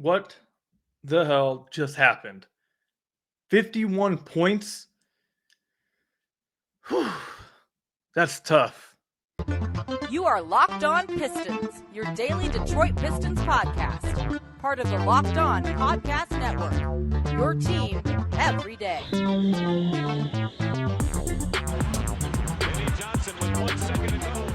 What the hell just happened? 51 points? Whew. That's tough. You are Locked On Pistons, your daily Detroit Pistons podcast. Part of the Locked On Podcast Network. Your team every day. Johnson with 1 second to go.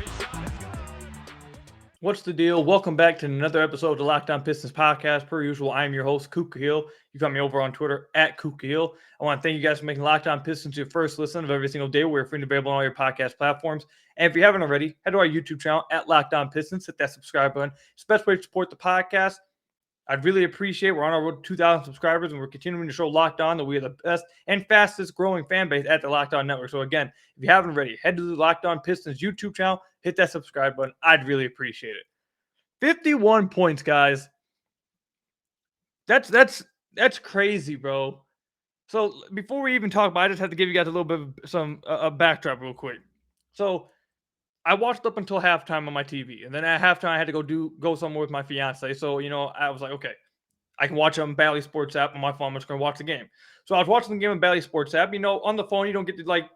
What's the deal? Welcome back to another episode of the Locked On Pistons podcast. Per usual, I'm your host, Kuka Hill. You got me over on Twitter at Kuka Hill. I want to thank you guys for making Locked On Pistons your first listen of every single day. We're free and available on all your podcast platforms. And if you haven't already, head to our YouTube channel at Locked On Pistons. Hit that subscribe button. It's the best way to support the podcast. I'd really appreciate it. We're on our road to 2,000 subscribers, and we're continuing to show Locked On that we are the best and fastest growing fan base at the Locked On Network. So again, if you haven't already, head to the Locked On Pistons YouTube channel, hit that subscribe button. I'd really appreciate it. 51 points, guys. That's crazy, bro. So before we even talk about it, I just have to give you guys a little bit of some backdrop real quick. So I watched up until halftime on my TV, and then at halftime I had to go somewhere with my fiance. So I was like, okay, I can watch on Bally Sports app on my phone. I'm just going to watch the game. So I was watching the game on Bally Sports app. On the phone you don't get to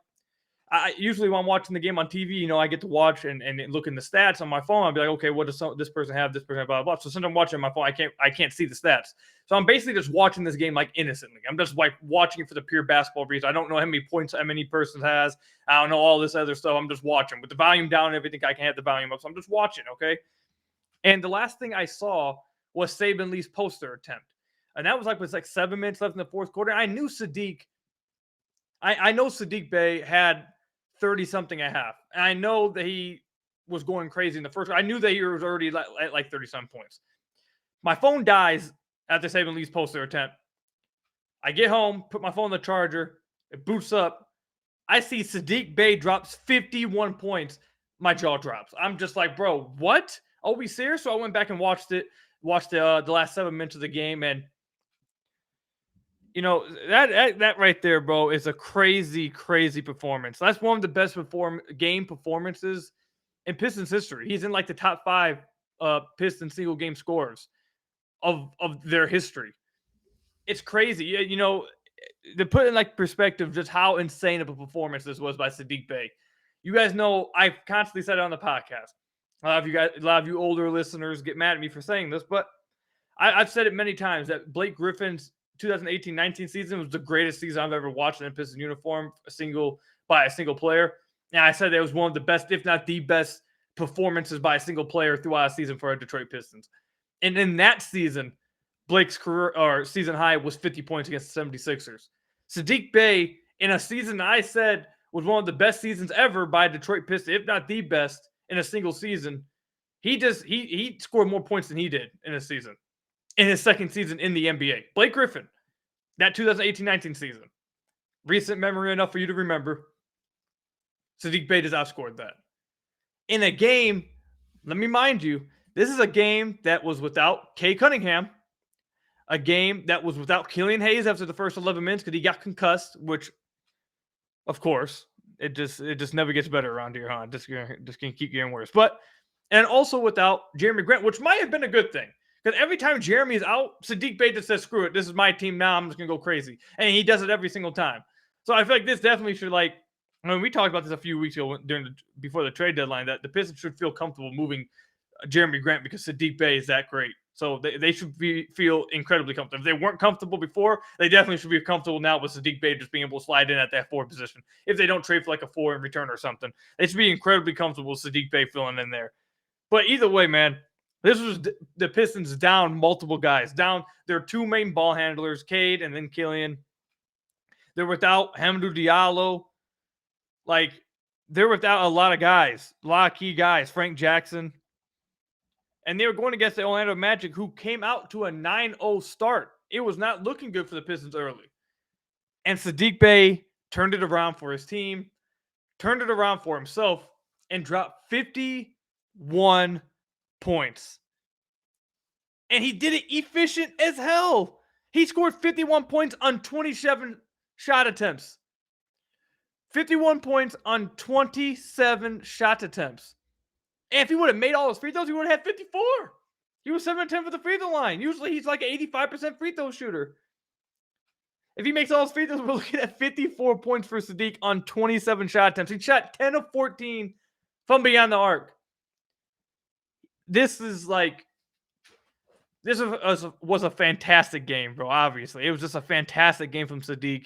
I usually when I'm watching the game on TV, I get to watch and look in the stats on my phone. I'll be like, okay, what does this person have? This person have, blah, blah, blah. So since I'm watching on my phone, I can't see the stats. So I'm basically just watching this game like innocently. I'm just like watching it for the pure basketball reason. I don't know how many points any person has. I don't know all this other stuff. I'm just watching with the volume down and everything. I can have the volume up. So I'm just watching, okay? And the last thing I saw was Saban Lee's poster attempt. And that was like 7 minutes left in the fourth quarter. I knew I know Saddiq Bey had 30-something at half. And I know that he was going crazy in the first. I knew that he was already at like 30-some points. My phone dies after Saban Lee's poster attempt. I get home, put my phone on the charger. It boots up. I see Saddiq Bey drops 51 points. My jaw drops. I'm just like, bro, what? Are we serious? So I went back and watched the last 7 minutes of the game, and that right there, bro, is a crazy, crazy performance. That's one of the best game performances in Pistons history. He's in like the top 5 Pistons single game scorers of their history. It's crazy. To put in like perspective just how insane of a performance this was by Saddiq Bey. You guys know I've constantly said it on the podcast. A lot of you older listeners get mad at me for saying this, but I've said it many times that Blake Griffin's 2018-19 season was the greatest season I've ever watched in a Pistons uniform, by a single player. And I said it was one of the best, if not the best, performances by a single player throughout a season for our Detroit Pistons. And in that season, Blake's career or season high was 50 points against the 76ers. Saddiq Bey, in a season I said was one of the best seasons ever by Detroit Pistons, if not the best in a single season, he scored more points than he did in a season. In his second season in the NBA. Blake Griffin, that 2018-19 season. Recent memory enough for you to remember. Saddiq Bey has outscored that. In a game, let me mind you, this is a game that was without Kay Cunningham. A game that was without Killian Hayes after the first 11 minutes because he got concussed, which, of course, it just never gets better around here, huh? Just gonna keep getting worse. And also without Jeremy Grant, which might have been a good thing. Because every time Jeremy is out, Saddiq Bey just says, screw it, this is my team now, I'm just going to go crazy. And he does it every single time. So I feel like this definitely should, we talked about this a few weeks ago before the trade deadline, that the Pistons should feel comfortable moving Jeremy Grant because Saddiq Bey is that great. So they should feel incredibly comfortable. If they weren't comfortable before, they definitely should be comfortable now with Saddiq Bey just being able to slide in at that 4 position. If they don't trade for like a 4 in return or something, they should be incredibly comfortable with Saddiq Bey filling in there. But either way, man, this was the Pistons down multiple guys. Down their 2 main ball handlers, Cade and then Killian. They're without Hamidou Diallo. They're without a lot of guys. A lot of key guys. Frank Jackson. And they were going against the Orlando Magic, who came out to a 9-0 start. It was not looking good for the Pistons early. And Saddiq Bey turned it around for his team. Turned it around for himself. And dropped 51 points. And he did it efficient as hell. He scored 51 points on 27 shot attempts. 51 points on 27 shot attempts. And if he would have made all those free throws, he would have had 54. He was 7-10 for the free throw line. Usually he's like an 85% free throw shooter. If he makes all his free throws, we're looking at 54 points for Saddiq on 27 shot attempts. He shot 10 of 14 from beyond the arc. This was a fantastic game, bro. Obviously, it was just a fantastic game from Saddiq.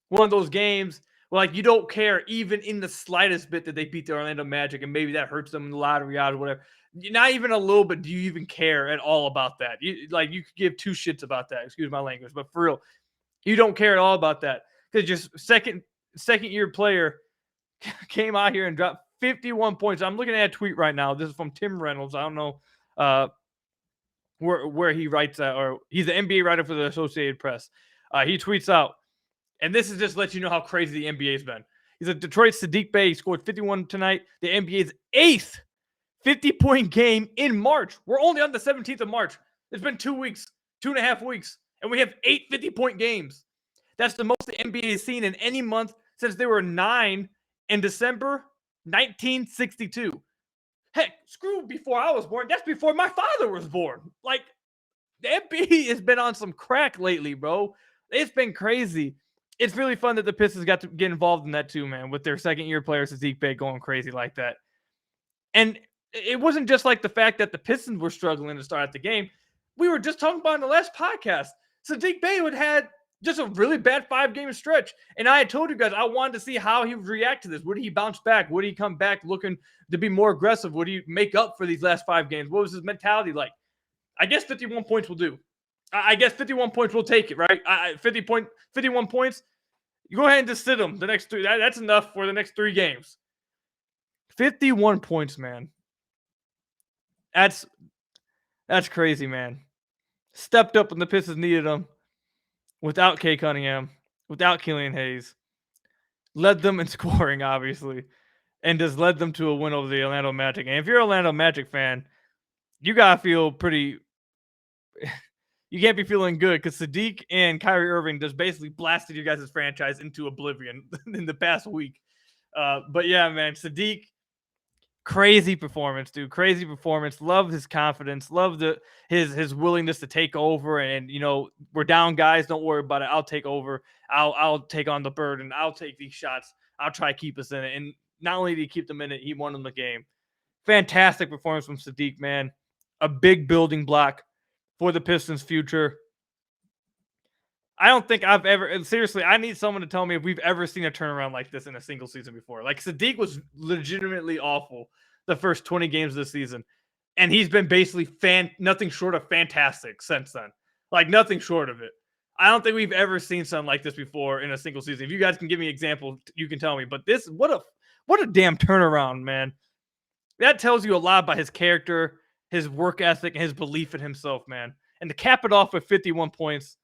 One of those games where, like, you don't care even in the slightest bit that they beat the Orlando Magic, and maybe that hurts them in the lottery odds or whatever. Not even a little bit do you even care at all about that. You could give two shits about that. Excuse my language, but for real, you don't care at all about that because your second year player came out here and dropped 51 points. I'm looking at a tweet right now. This is from Tim Reynolds. I don't know where he writes that, or he's an NBA writer for the Associated Press. He tweets out, and this is just let you know how crazy the NBA's been. He's a Detroit Saddiq Bey. He scored 51 tonight. The NBA's 8th 50-point game in March. We're only on the 17th of March. It's been 2 weeks, 2.5 weeks, and we have 8 50-point games. That's the most the NBA has seen in any month since there were 9 in December 1962. Heck, screw before I was born. That's before my father was born. Like, the NBA has been on some crack lately, bro. It's been crazy. It's really fun that the Pistons got to get involved in that too, man, with their second-year player, Saddiq Bey, going crazy like that. And it wasn't just like the fact that the Pistons were struggling to start at the game. We were just talking about in the last podcast. Saddiq Bey had just a really bad 5-game stretch. And I had told you guys I wanted to see how he would react to this. Would he bounce back? Would he come back looking to be more aggressive? Would he make up for these last 5 games? What was his mentality like? I guess 51 points will do. I guess 51 points will take it, right? 51 points. You go ahead and just sit him the next 3. That's enough for the next 3 games. 51 points, man. That's crazy, man. Stepped up when the Pistons needed him. Without Kay Cunningham, without Killian Hayes. Led them in scoring, obviously. And just led them to a win over the Orlando Magic. And if you're an Orlando Magic fan, you got to feel pretty... you can't be feeling good because Saddiq and Kyrie Irving just basically blasted you guys' franchise into oblivion in the past week. But yeah, man, Saddiq, crazy performance, dude. Crazy performance. Love his confidence. Love his willingness to take over. And, you know, we're down, guys. Don't worry about it. I'll take over. I'll take on the burden. I'll take these shots. I'll try to keep us in it. And not only did he keep them in it, he won them the game. Fantastic performance from Saddiq, man. A big building block for the Pistons' future. I don't think I've ever, seriously, I need someone to tell me if we've ever seen a turnaround like this in a single season before. Like, Saddiq was legitimately awful the first 20 games of the season. And he's been basically nothing short of fantastic since then. Like, nothing short of it. I don't think we've ever seen something like this before in a single season. If you guys can give me an example, you can tell me. But this, what a damn turnaround, man. That tells you a lot about his character, his work ethic, and his belief in himself, man. And to cap it off with 51 points,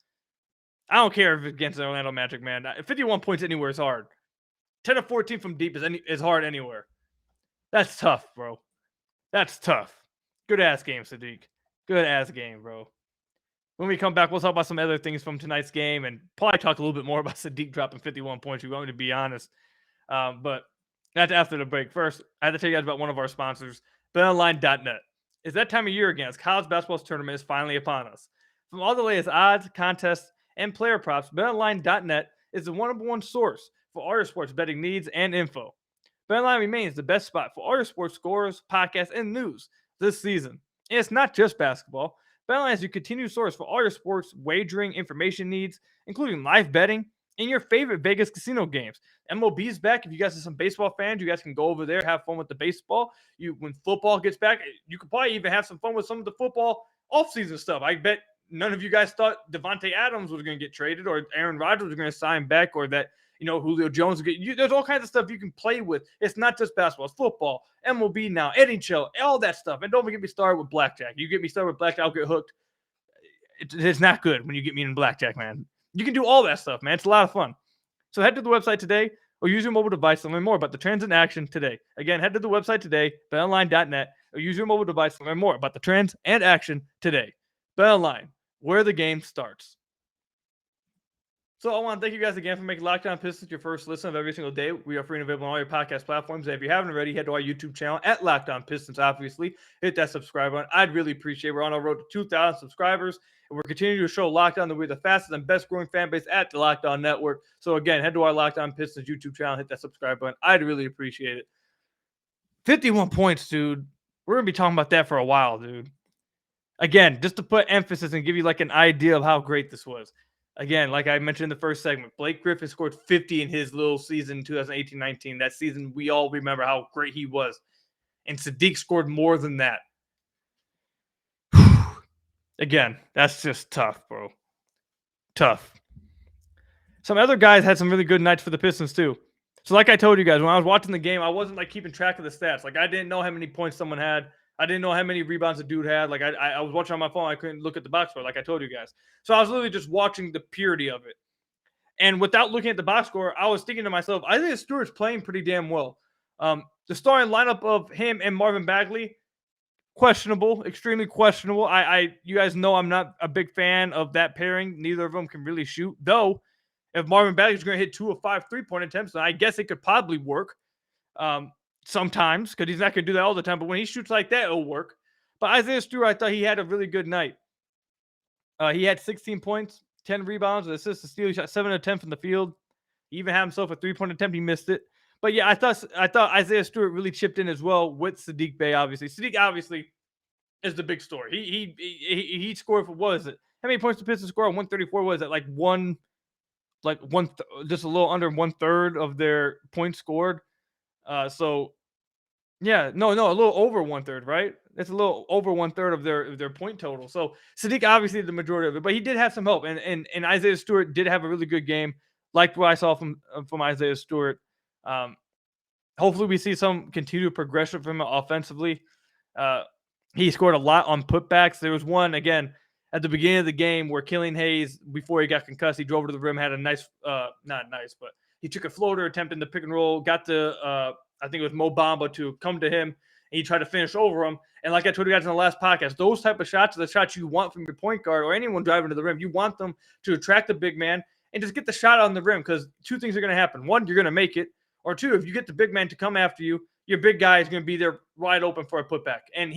I don't care if it's against the Orlando Magic, man. 51 points anywhere is hard. 10 of 14 from deep is hard anywhere. That's tough, bro. That's tough. Good-ass game, Saddiq. Good-ass game, bro. When we come back, we'll talk about some other things from tonight's game and probably talk a little bit more about Saddiq dropping 51 points. We want me to be honest. But that's after the break. First, I have to tell you guys about one of our sponsors, BetOnline.net. It's that time of year again. College basketball's tournament is finally upon us. From all the latest odds, contests, and player props, BetOnline.net is the #1 source for all your sports betting needs and info. BetOnline remains the best spot for all your sports scores, podcasts, and news this season. And it's not just basketball. BetOnline is your continued source for all your sports wagering information needs, including live betting and your favorite Vegas casino games. MLB's back. If you guys are some baseball fans, you guys can go over there, have fun with the baseball. When football gets back, you could probably even have some fun with some of the football offseason stuff. I bet none of you guys thought Devontae Adams was going to get traded or Aaron Rodgers was going to sign back or that, Julio Jones. There's all kinds of stuff you can play with. It's not just basketball. It's football, MLB now, NHL, all that stuff. And don't get me started with blackjack. You get me started with blackjack, I'll get hooked. It's not good when you get me in blackjack, man. You can do all that stuff, man. It's a lot of fun. So head to the website today or use your mobile device to learn more about the trends in action today. Again, head to the website today, betonline.net, or use your mobile device to learn more about the trends and action today. BetOnline, where the game starts. So I want to thank you guys again for making Locked On Pistons your first listen of every single day. We are free and available on all your podcast platforms. And if you haven't already, head to our YouTube channel at Locked On Pistons, obviously. Hit that subscribe button. I'd really appreciate it. We're on our road to 2,000 subscribers, and we're continuing to show Locked On that we're the fastest and best growing fan base at the Locked On Network. So again, head to our Locked On Pistons YouTube channel, hit that subscribe button. I'd really appreciate it. 51 points, dude. We're going to be talking about that for a while, dude. Again, just to put emphasis and give you like an idea of how great this was. Again, like I mentioned in the first segment, Blake Griffin scored 50 in his little season 2018-19. That season, we all remember how great he was. And Saddiq scored more than that. Again, that's just tough, bro. Tough. Some other guys had some really good nights for the Pistons, too. So like I told you guys, when I was watching the game, I wasn't like keeping track of the stats. Like I didn't know how many points someone had. I didn't know how many rebounds a dude had. Like I was watching on my phone. I couldn't look at the box score, like I told you guys. So I was literally just watching the purity of it. And without looking at the box score, I was thinking to myself, Isaiah Stewart's playing pretty damn well. The starting lineup of him and Marvin Bagley, questionable, extremely questionable. You guys know I'm not a big fan of that pairing. Neither of them can really shoot. Though, if Marvin Bagley's going to hit 2 of 5 3-point attempts, then I guess it could probably work. Sometimes, because he's not going to do that all the time. But when he shoots like that, it'll work. But Isaiah Stewart, I thought he had a really good night. He had 16 points, 10 rebounds, an assist, a steal. He shot 7 of 10 from the field. He even had himself a 3-point attempt. He missed it. But yeah, I thought Isaiah Stewart really chipped in as well with Saddiq Bey, obviously. Saddiq, obviously, is the big story. He scored for, what is it? How many points did the Pistons score? 134, was it? Just a little under 1/3 of their points scored. So yeah, no, a little over 1/3, right? It's a little over 1/3 of their point total. So Saddiq obviously the majority of it, but he did have some help, and Isaiah Stewart did have a really good game. Liked what I saw from Isaiah Stewart. Hopefully we see some continued progression from him offensively. He scored a lot on putbacks. There was one again at the beginning of the game where Killian Hayes, before he got concussed, he drove to the rim, had a nice, not nice, but he took a floater, attempting the pick and roll, got the I think it was Mo Bamba to come to him, and he tried to finish over him. And like I told you guys in the last podcast, those type of shots are the shots you want from your point guard or anyone driving to the rim. You want them to attract the big man and just get the shot on the rim, because two things are going to happen. One, you're going to make it. Or two, if you get the big man to come after you, your big guy is going to be there wide open for a putback. And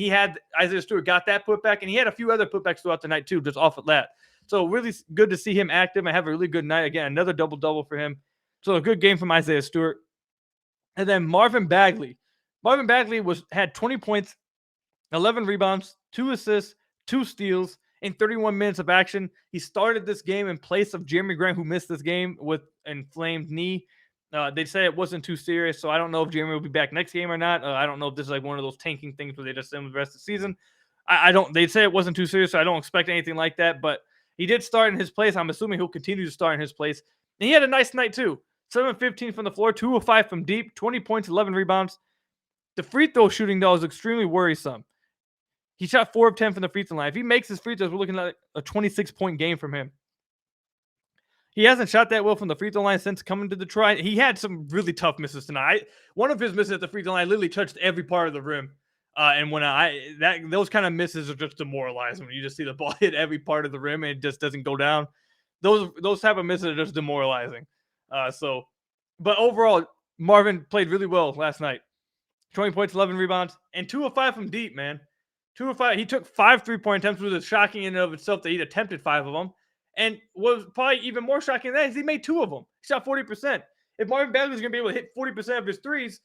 Isaiah Stewart got that putback, and he had a few other putbacks throughout the night too, just off of that. So really good to see him active and have a really good night. Again, another double-double for him. So a good game from Isaiah Stewart. And then Marvin Bagley. Marvin Bagley had 20 points, 11 rebounds, 2 assists, 2 steals in 31 minutes of action. He started this game in place of Jeremy Grant, who missed this game with inflamed knee. They say it wasn't too serious, so I don't know if Jeremy will be back next game or not. I don't know if this is like one of those tanking things where they just send him the rest of the season. They say it wasn't too serious, so I don't expect anything like that. But he did start in his place. I'm assuming he'll continue to start in his place. And he had a nice night too. 7-15 from the floor, 2 of 5 from deep, 20 points, 11 rebounds. The free throw shooting, though, is extremely worrisome. He shot 4 of 10 from the free throw line. If he makes his free throws, we're looking at a 26-point game from him. He hasn't shot that well from the free throw line since coming to Detroit. He had some really tough misses tonight. One of his misses at the free throw line literally touched every part of the rim. And when those kind of misses are just demoralizing. When you just see the ball hit every part of the rim and it just doesn't go down. Those type of misses are just demoralizing. But overall, Marvin played really well last night. 20 points, 11 rebounds, and 2 of 5 from deep, man. 2 of 5. He took 5 3-point attempts, which was shocking in and of itself that he'd attempted 5 of them. And what was probably even more shocking than that is he made 2 of them. He shot 40%. If Marvin Bagley is going to be able to hit 40% of his threes,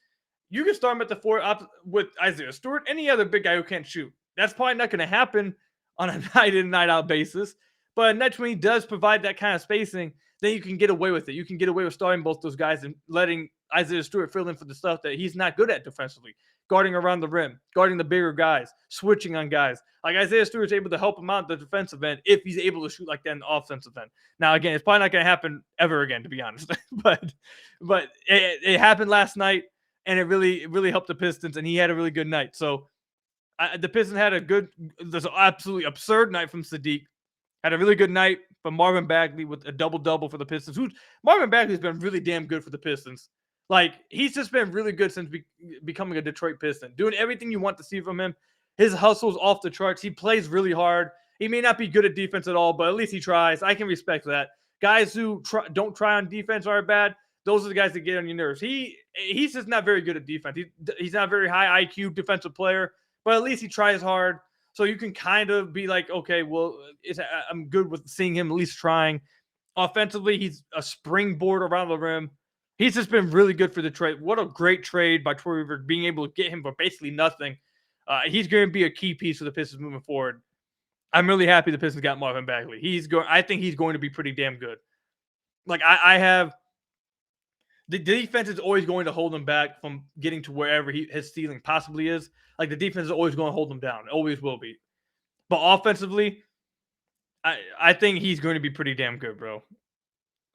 you can start him at the 4 with Isaiah Stewart, any other big guy who can't shoot. That's probably not going to happen on a night-in, night-out basis. But next, when he does provide that kind of spacing, then you can get away with it. You can get away with starting both those guys and letting Isaiah Stewart fill in for the stuff that he's not good at defensively. Guarding around the rim, guarding the bigger guys, switching on guys. Like Isaiah Stewart's able to help him out at the defensive end if he's able to shoot like that in the offensive end. Now, again, it's probably not going to happen ever again, to be honest. but it happened last night, and it really helped the Pistons, and he had a really good night. So the Pistons had this absolutely absurd night from Saddiq. Had a really good night from Marvin Bagley with a double-double for the Pistons. Marvin Bagley's been really damn good for the Pistons. Like, he's just been really good since becoming a Detroit Piston. Doing everything you want to see from him. His hustle's off the charts. He plays really hard. He may not be good at defense at all, but at least he tries. I can respect that. guys who don't try on defense are bad. Those are the guys that get on your nerves. He's just not very good at defense. He's not a very high IQ defensive player, but at least he tries hard. So you can kind of be like, okay, well, I'm good with seeing him at least trying. Offensively, he's a springboard around the rim. He's just been really good for Detroit. What a great trade by Troy Weaver, being able to get him for basically nothing. He's going to be a key piece for the Pistons moving forward. I'm really happy the Pistons got Marvin Bagley. I think he's going to be pretty damn good. Like I have the defense is always going to hold him back from getting to wherever his ceiling possibly is. Like the defense is always going to hold him down. It always will be. But offensively, I think he's going to be pretty damn good, bro.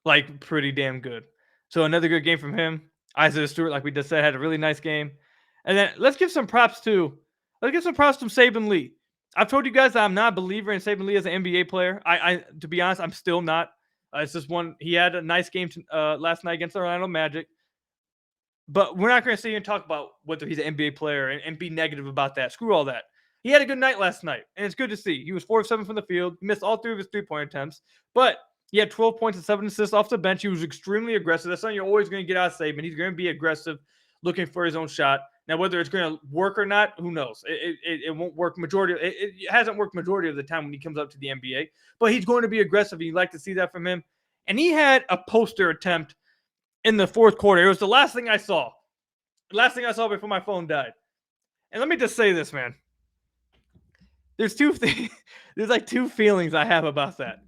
Like pretty damn good. So another good game from him. Isaiah Stewart, like we just said, had a really nice game. And then let's give some props to Saben Lee. I've told you guys that I'm not a believer in Saben Lee as an NBA player. I to be honest, I'm still not. It's just one. He had a nice game last night against the Orlando Magic. But we're not going to sit here and talk about whether he's an NBA player and be negative about that. Screw all that. He had a good night last night, and it's good to see. He was 4 of 7 from the field. He missed all 3 of his three-point attempts, but he had 12 points and 7 assists off the bench. He was extremely aggressive. That's something you're always going to get out of Saben. He's going to be aggressive, looking for his own shot. Now, whether it's going to work or not, who knows? It won't work majority. It hasn't worked majority of the time when he comes up to the NBA, but he's going to be aggressive, and you'd like to see that from him. And he had a poster attempt in the fourth quarter. It was the last thing I saw. The last thing I saw before my phone died. And let me just say this, man. There's like two feelings I have about that.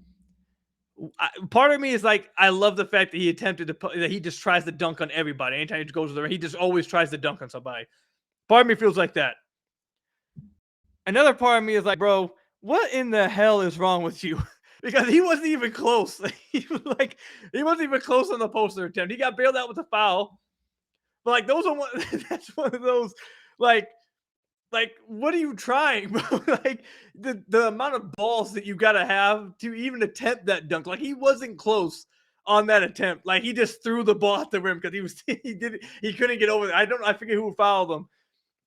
Part of me is like, I love the fact that that he just tries to dunk on everybody. Anytime he goes to the ring, he just always tries to dunk on somebody. Part of me feels like that. Another part of me is like, bro, what in the hell is wrong with you? Because he wasn't even close. He wasn't even close on the poster attempt. He got bailed out with a foul. But like that's one of those like what are you trying, bro? Like the amount of balls that you gotta have to even attempt that dunk. Like he wasn't close on that attempt. Like he just threw the ball at the rim because he couldn't get over it. I forget who fouled him,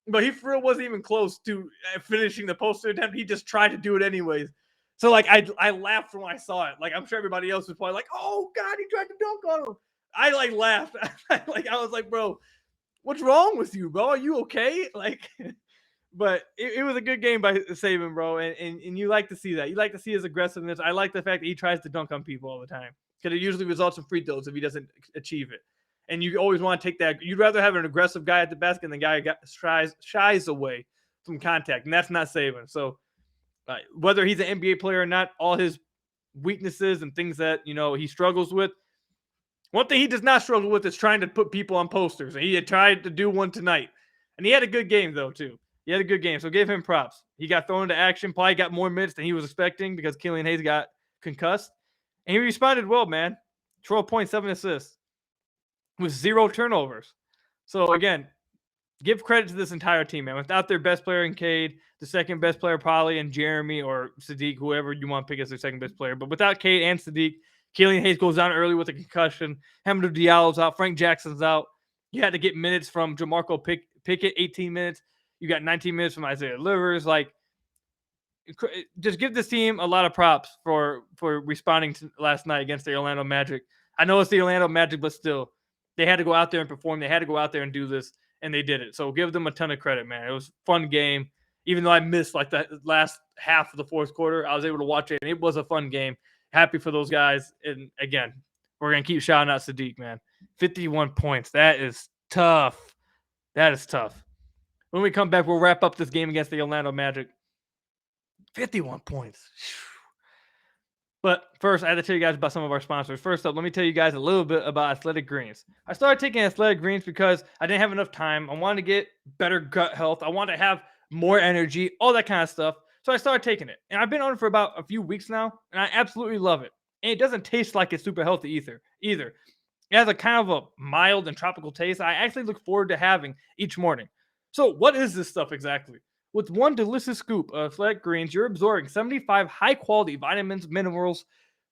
but he for real wasn't even close to finishing the poster attempt. He just tried to do it anyways. So like I laughed when I saw it. Like I'm sure everybody else was probably like, oh God, he tried to dunk on him. I like laughed. I was like, bro, what's wrong with you, bro? Are you okay? Like. But it was a good game by Saben, bro, and you like to see that. You like to see his aggressiveness. I like the fact that he tries to dunk on people all the time because it usually results in free throws if he doesn't achieve it. And you always want to take that. You'd rather have an aggressive guy at the basket than the guy who shies away from contact, and that's not Saben. So whether he's an NBA player or not, all his weaknesses and things that he struggles with. One thing he does not struggle with is trying to put people on posters, and he had tried to do one tonight. And he had a good game though too. He had a good game, so give him props. He got thrown into action, probably got more minutes than he was expecting because Killian Hayes got concussed. And he responded well, man. 12.7 assists with 0 turnovers. So, again, give credit to this entire team, man. Without their best player in Cade, the second best player probably in Jeremy or Saddiq, whoever you want to pick as their second best player. But without Cade and Saddiq, Killian Hayes goes down early with a concussion. Hamidou Diallo's out. Frank Jackson's out. You had to get minutes from Jamarco Pickett, 18 minutes. You got 19 minutes from Isaiah Livers. Like, just give this team a lot of props for responding to last night against the Orlando Magic. I know it's the Orlando Magic, but still, they had to go out there and perform. They had to go out there and do this, and they did it. So give them a ton of credit, man. It was a fun game. Even though I missed like the last half of the fourth quarter, I was able to watch it, and it was a fun game. Happy for those guys. And again, we're going to keep shouting out Saddiq, man. 51 points. That is tough. That is tough. When we come back, we'll wrap up this game against the Orlando Magic. 51 points. But first, I have to tell you guys about some of our sponsors. First up, let me tell you guys a little bit about Athletic Greens. I started taking Athletic Greens because I didn't have enough time. I wanted to get better gut health. I wanted to have more energy, all that kind of stuff. So I started taking it. And I've been on it for about a few weeks now, and I absolutely love it. And it doesn't taste like it's super healthy either. It has a kind of a mild and tropical taste I actually look forward to having each morning. So what is this stuff exactly? With one delicious scoop of Athletic Greens, you're absorbing 75 high-quality vitamins, minerals,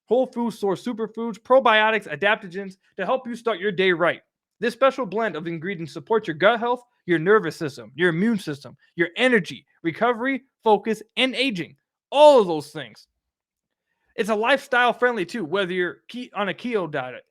whole food source superfoods, probiotics, adaptogens to help you start your day right. This special blend of ingredients supports your gut health, your nervous system, your immune system, your energy, recovery, focus, and aging. All of those things. It's a lifestyle friendly too, whether you're on a keto diet,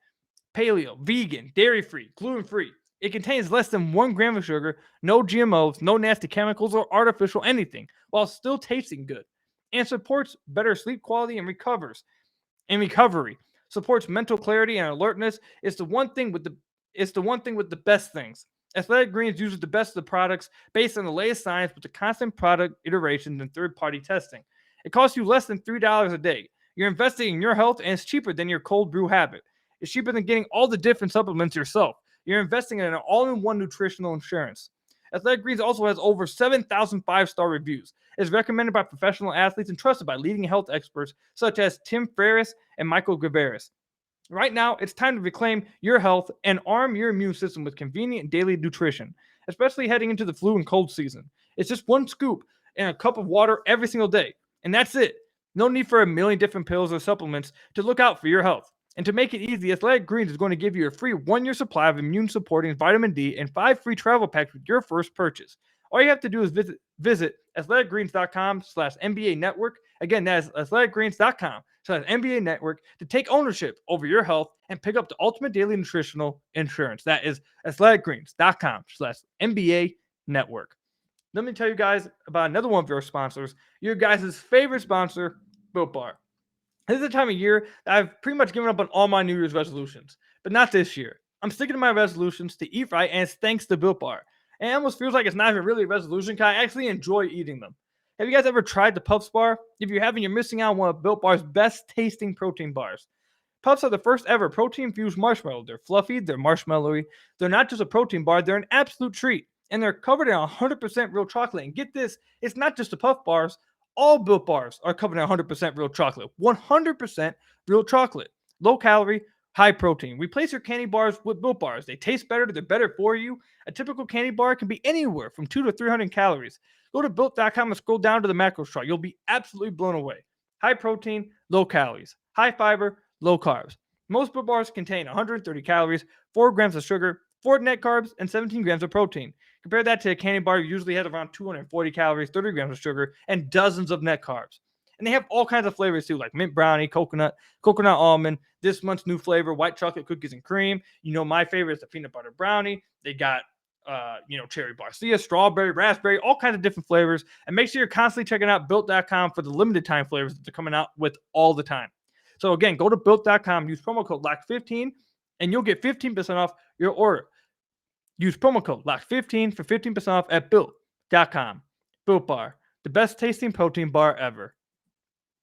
paleo, vegan, dairy-free, gluten-free. It contains less than 1 gram of sugar, no GMOs, no nasty chemicals or artificial anything, while still tasting good. And supports better sleep quality and recovery. Supports mental clarity and alertness. It's the one thing with the best things. Athletic Greens uses the best of the products based on the latest science with the constant product iterations and third-party testing. It costs you less than $3 a day. You're investing in your health, and it's cheaper than your cold brew habit. It's cheaper than getting all the different supplements yourself. You're investing in an all-in-one nutritional insurance. Athletic Greens also has over 7,000 five-star reviews. It's recommended by professional athletes and trusted by leading health experts such as Tim Ferriss and Michael Gaveris. Right now, it's time to reclaim your health and arm your immune system with convenient daily nutrition, especially heading into the flu and cold season. It's just one scoop and a cup of water every single day, and that's it. No need for a million different pills or supplements to look out for your health. And to make it easy, Athletic Greens is going to give you a free 1-year supply of immune-supporting vitamin D and 5 free travel packs with your first purchase. All you have to do is visit athleticgreens.com/NBA network. Again, that is athleticgreens.com/NBA network to take ownership over your health and pick up the ultimate daily nutritional insurance. That is athleticgreens.com/NBA network. Let me tell you guys about another one of your sponsors, your guys' favorite sponsor, Built Bar. This is the time of year that I've pretty much given up on all my New Year's resolutions, but not this year. I'm sticking to my resolutions to eat right, and it's thanks to Built Bar. And it almost feels like it's not even really a resolution because I actually enjoy eating them. Have you guys ever tried the Puffs bar? If you haven't, you're missing out on one of Built Bar's best tasting protein bars. Puffs are the first ever protein-infused marshmallow. They're fluffy, they're marshmallowy. They're not just a protein bar, they're an absolute treat. And they're covered in 100% real chocolate. And get this, it's not just the Puff bars. All Built Bars are covered in 100% real chocolate. 100% real chocolate. Low calorie, high protein. Replace your candy bars with Built Bars. They taste better, they're better for you. A typical candy bar can be anywhere from 200 to 300 calories. Go to Built.com and scroll down to the macros chart. You'll be absolutely blown away. High protein, low calories. High fiber, low carbs. Most Built Bars contain 130 calories, 4 grams of sugar, 4 net carbs, and 17 grams of protein. Compare that to a candy bar usually has around 240 calories, 30 grams of sugar, and dozens of net carbs. And they have all kinds of flavors too, like mint brownie, coconut almond. This month's new flavor, white chocolate cookies and cream. You know my favorite is the peanut butter brownie. They got cherry barcia, strawberry, raspberry, all kinds of different flavors. And make sure you're constantly checking out Built.com for the limited time flavors that they're coming out with all the time. So again, go to Built.com, use promo code LOCK15, and you'll get 15% off your order. Use promo code LOCK15 for 15% off at Built.com. Built Bar, the best tasting protein bar ever.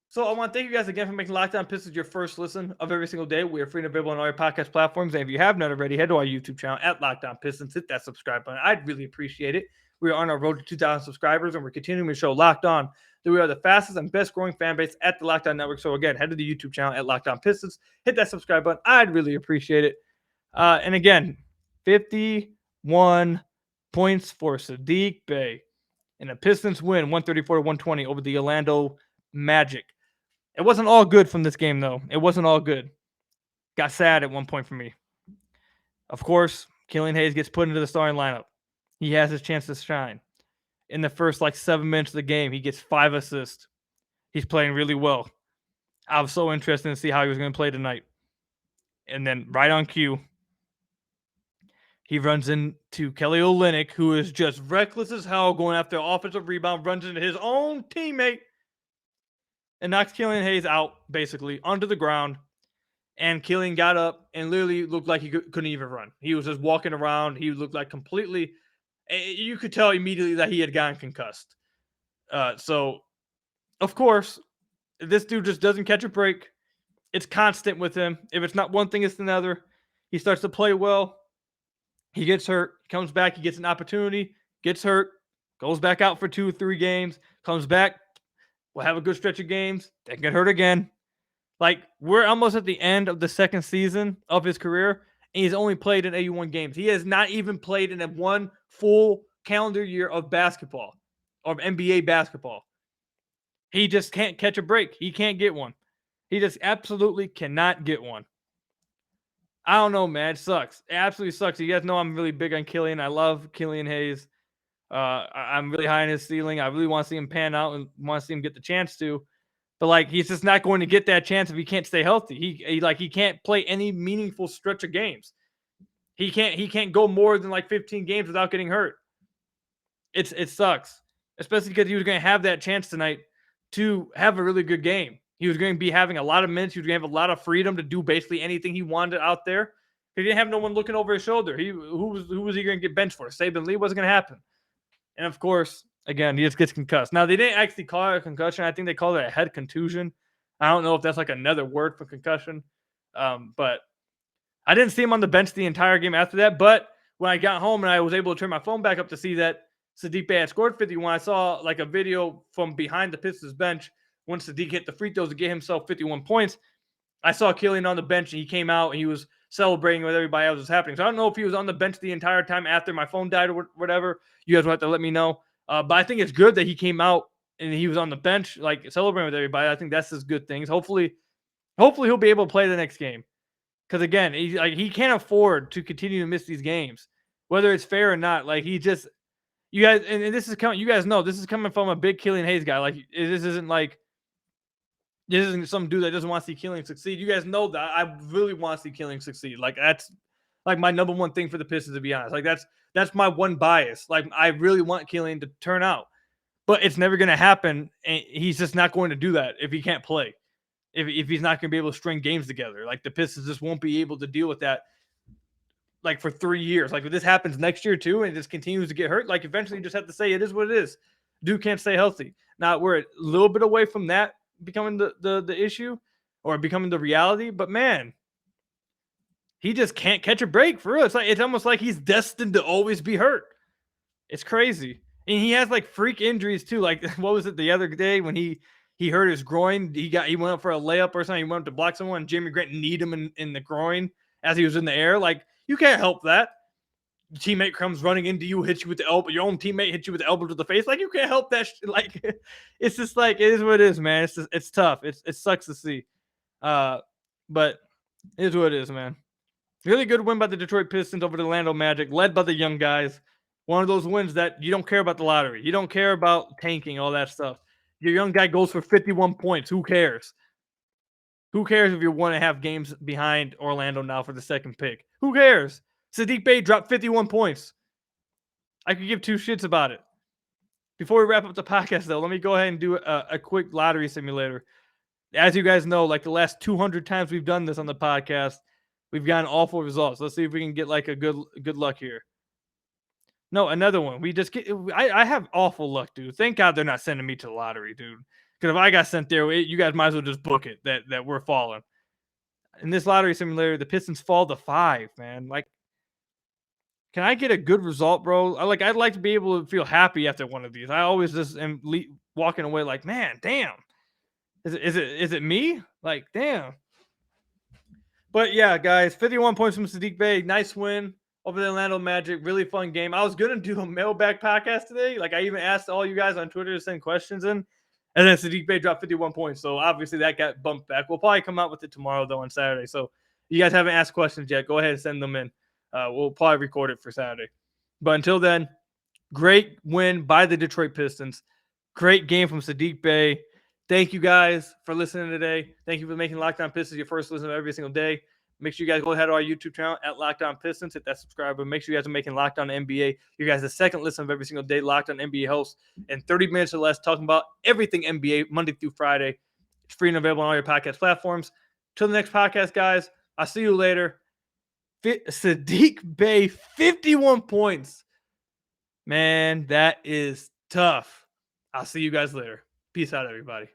So I want to thank you guys again for making Locked On Pistons your first listen of every single day. We are free and available on all your podcast platforms. And if you have not already, head to our YouTube channel at Locked On Pistons. Hit that subscribe button. I'd really appreciate it. We are on our road to 2,000 subscribers, and we're continuing to show Locked On that we are the fastest and best growing fan base at the Locked On Network. So again, head to the YouTube channel at Locked On Pistons. Hit that subscribe button. I'd really appreciate it. And again, 51 points for Saddiq Bey. And the Pistons win 134-120 over the Orlando Magic. It wasn't all good from this game, though. It wasn't all good. Got sad at one point for me. Of course, Killian Hayes gets put into the starting lineup. He has his chance to shine. In the first 7 minutes of the game, he gets 5 assists. He's playing really well. I was so interested to see how he was going to play tonight. And then right on cue, he runs into Kelly Olynyk, who is just reckless as hell going after an offensive rebound, runs into his own teammate, and knocks Killian Hayes out, basically, onto the ground. And Killian got up and literally looked like he couldn't even run. He was just walking around. He looked like completely – you could tell immediately that he had gotten concussed. So, of course, this dude just doesn't catch a break. It's constant with him. If it's not one thing, it's another. He starts to play well. He gets hurt. Comes back. He gets an opportunity. Gets hurt. Goes back out for 2 or 3 games. Comes back. We'll have a good stretch of games. Then get hurt again. We're almost at the end of the second season of his career, and he's only played in 81 games. He has not even played in one full calendar year of basketball, of NBA basketball. He just can't catch a break. He can't get one. He just absolutely cannot get one. I don't know, man. It sucks. It absolutely sucks. You guys know I'm really big on Killian. I love Killian Hayes. I'm really high on his ceiling. I really want to see him pan out and want to see him get the chance to. But like he's just not going to get that chance if he can't stay healthy. He can't play any meaningful stretch of games. He can't go more than like 15 games without getting hurt. It sucks, especially because he was going to have that chance tonight to have a really good game. He was going to be having a lot of minutes. He was going to have a lot of freedom to do basically anything he wanted out there. He didn't have no one looking over his shoulder. Who was he going to get benched for? Saban Lee wasn't going to happen. And of course, again, he just gets concussed. Now, they didn't actually call it a concussion. I think they called it a head contusion. I don't know if that's like another word for concussion. But I didn't see him on the bench the entire game after that. But when I got home and I was able to turn my phone back up to see that Saddiq Bey had scored 51, I saw like a video from behind the Pistons bench when Saddiq hit the free throws to get himself 51 points. I saw Killian on the bench, and he came out and he was celebrating with everybody else was happening. So I don't know if he was on the bench the entire time after my phone died or whatever. You guys will have to let me know. But I think it's good that he came out and he was on the bench, like celebrating with everybody. I think that's his good things. Hopefully he'll be able to play the next game. Because again, he can't afford to continue to miss these games, whether it's fair or not. Like you guys, and this is coming. You guys know this is coming from a big Killian Hayes guy. Like this isn't some dude that doesn't want to see Killian succeed. You guys know that I really want to see Killian succeed. Like that's like my number one thing for the Pistons, to be honest. Like that's my one bias. Like I really want Killian to turn out, but it's never going to happen. And he's just not going to do that if he can't play. If he's not going to be able to string games together, like the Pistons just won't be able to deal with that. Like for 3 years, like if this happens next year too, and it just continues to get hurt, like eventually you just have to say it is what it is. Dude can't stay healthy. Now we're a little bit away from that becoming the issue or becoming the reality, but man, he just can't catch a break for real. It's almost like he's destined to always be hurt. It's crazy, and he has like freak injuries too. Like what was it the other day when he hurt his groin? He went up for a layup or something. He went up to block someone, and Jimmy Grant kneed him in the groin as he was in the air. Like you can't help that. Your teammate comes running into you, hits you with the elbow. Your own teammate hits you with the elbow to the face. Like you can't help that. Like it's just like it is what it is, man. It's tough. It sucks to see, but it is what it is, man. Really good win by the Detroit Pistons over the Orlando Magic, led by the young guys. One of those wins that you don't care about the lottery. You don't care about tanking, all that stuff. Your young guy goes for 51 points. Who cares? Who cares if you're 1.5 games behind Orlando now for the second pick? Who cares? Saddiq Bey dropped 51 points. I could give two shits about it. Before we wrap up the podcast, though, let me go ahead and do a quick lottery simulator. As you guys know, like the last 200 times we've done this on the podcast, we've gotten awful results. Let's see if we can get like a good luck here. No, another one. I have awful luck, dude. Thank God they're not sending me to the lottery, dude. Because if I got sent there, you guys might as well just book it that we're falling. In this lottery simulator, the Pistons fall to 5, man. Like, can I get a good result, bro? I'd like to be able to feel happy after one of these. I always just am walking away like, man, damn. Is it me? Like, damn. But yeah, guys, 51 points from Saddiq Bey. Nice win over the Orlando Magic. Really fun game. I was going to do a mailbag podcast today. Like, I even asked all you guys on Twitter to send questions in. And then Saddiq Bey dropped 51 points. So, obviously, that got bumped back. We'll probably come out with it tomorrow, though, on Saturday. So, you guys haven't asked questions yet, go ahead and send them in. We'll probably record it for Saturday. But until then, great win by the Detroit Pistons. Great game from Saddiq Bey. Thank you guys for listening today. Thank you for making Locked On Pistons your first listen every single day. Make sure you guys go ahead to our YouTube channel at Locked On Pistons. Hit that subscribe button. Make sure you guys are making Locked On NBA you guys the second listen of every single day. Locked On NBA hosts in 30 minutes or less, talking about everything NBA Monday through Friday. It's free and available on all your podcast platforms. Till the next podcast, guys. I'll see you later. Saddiq Bey, 51 points. Man, that is tough. I'll see you guys later. Peace out, everybody.